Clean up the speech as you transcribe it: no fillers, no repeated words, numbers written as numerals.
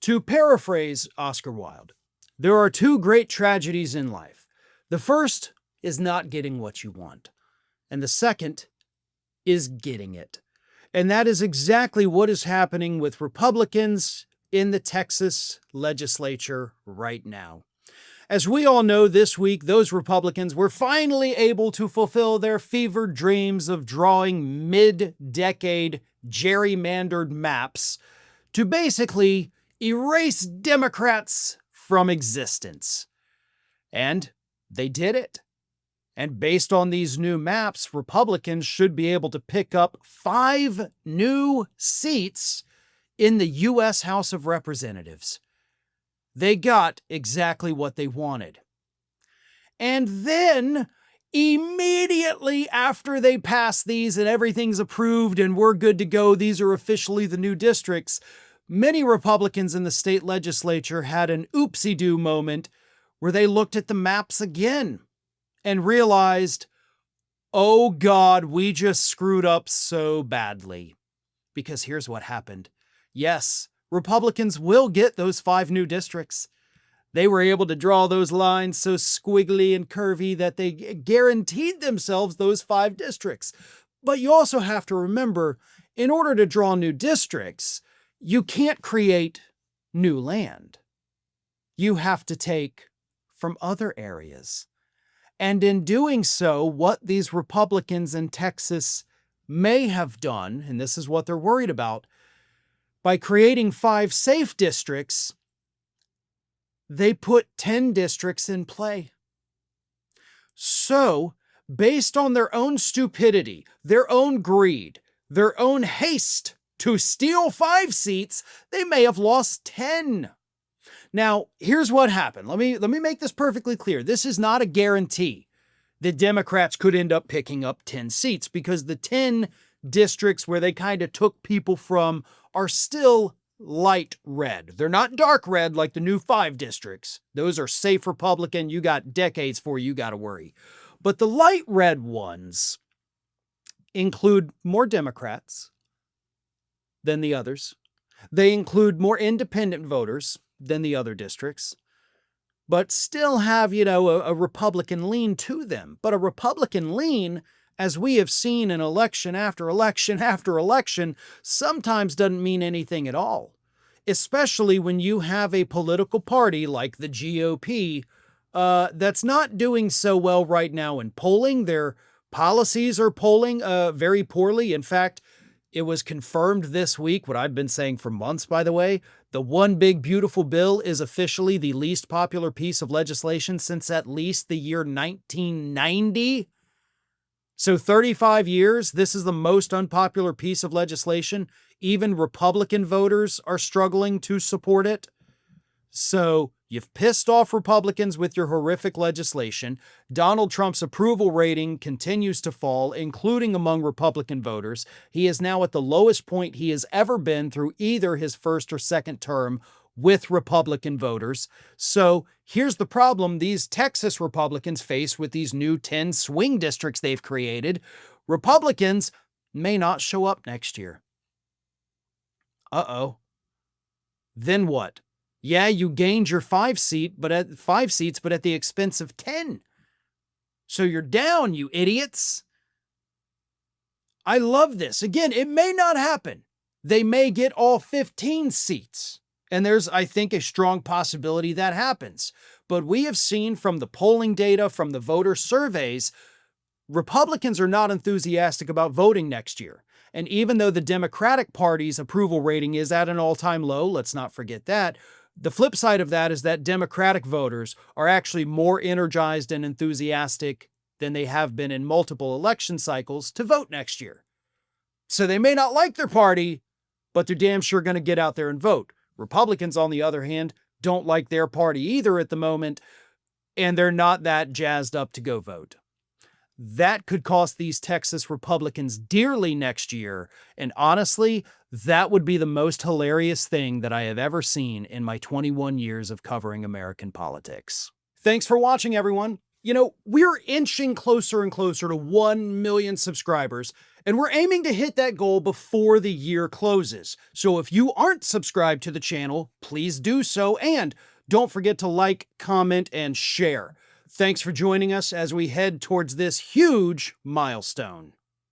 To paraphrase Oscar Wilde, there are two great tragedies in life. The first is not getting what you want, and the second is getting it. And that is exactly what is happening with Republicans in the Texas legislature right now. As we all know, this week, those Republicans were finally able to fulfill their fevered dreams of drawing mid-decade gerrymandered maps to basically erase Democrats from existence. And they did it. And based on these new maps, Republicans should be able to pick up 5 new seats in the U.S. House of Representatives. They got exactly what they wanted. And then, immediately after they pass these and everything's approved and we're good to go, these are officially the new districts, many Republicans in the state legislature had an oopsie-doo moment where they looked at the maps again and realized, oh God, we just screwed up so badly. Because here's what happened. Yes, Republicans will get those 5 new districts. They were able to draw those lines so squiggly and curvy that they guaranteed themselves those 5 districts. But you also have to remember, in order to draw new districts, you can't create new land. You have to take from other areas. And in doing so, what these Republicans in Texas may have done, and this is what they're worried about, by creating 5 safe districts, they put 10 districts in play. So, based on their own stupidity, their own greed, their own haste to steal 5 seats, they may have lost 10. Now, here's what happened. Let me make this perfectly clear. This is not a guarantee that Democrats could end up picking up 10 seats, because the 10 districts where they kind of took people from are still light red. They're not dark red like the new 5 districts. Those are safe Republican. You got decades before you got to worry. But the light red ones include more Democrats than the others. They include more independent voters than the other districts, but still have, a Republican lean to them. But a Republican lean, as we have seen in election after election after election, sometimes doesn't mean anything at all, especially when you have a political party like the GOP that's not doing so well right now in polling. Their policies are polling very poorly. In fact, it was confirmed this week, what I've been saying for months, by the way. The One Big Beautiful Bill is officially the least popular piece of legislation since at least the year 1990. So 35 years, this is the most unpopular piece of legislation. Even Republican voters are struggling to support it. So you've pissed off Republicans with your horrific legislation. Donald Trump's approval rating continues to fall, including among Republican voters. He is now at the lowest point he has ever been through either his first or second term with Republican voters. So here's the problem these Texas Republicans face with these new 10 swing districts they've created. Republicans may not show up next year. Uh-oh. Then what? Yeah, you gained your 5 seats, but at the expense of 10. So you're down, you idiots. I love this. Again, it may not happen. They may get all 15 seats. And there's, I think, a strong possibility that happens. But we have seen from the polling data, from the voter surveys, Republicans are not enthusiastic about voting next year. And even though the Democratic Party's approval rating is at an all-time low, let's not forget that, the flip side of that is that Democratic voters are actually more energized and enthusiastic than they have been in multiple election cycles to vote next year. So they may not like their party, but they're damn sure going to get out there and vote. Republicans, on the other hand, don't like their party either at the moment, and they're not that jazzed up to go vote. That could cost these Texas Republicans dearly next year, and honestly, that would be the most hilarious thing that I have ever seen in my 21 years of covering American politics. Thanks for watching, everyone. We're inching closer and closer to 1 million subscribers, And we're aiming to hit that goal before the year closes. So if you aren't subscribed to the channel, please do so. And don't forget to like, comment, and share. Thanks for joining us as we head towards this huge milestone.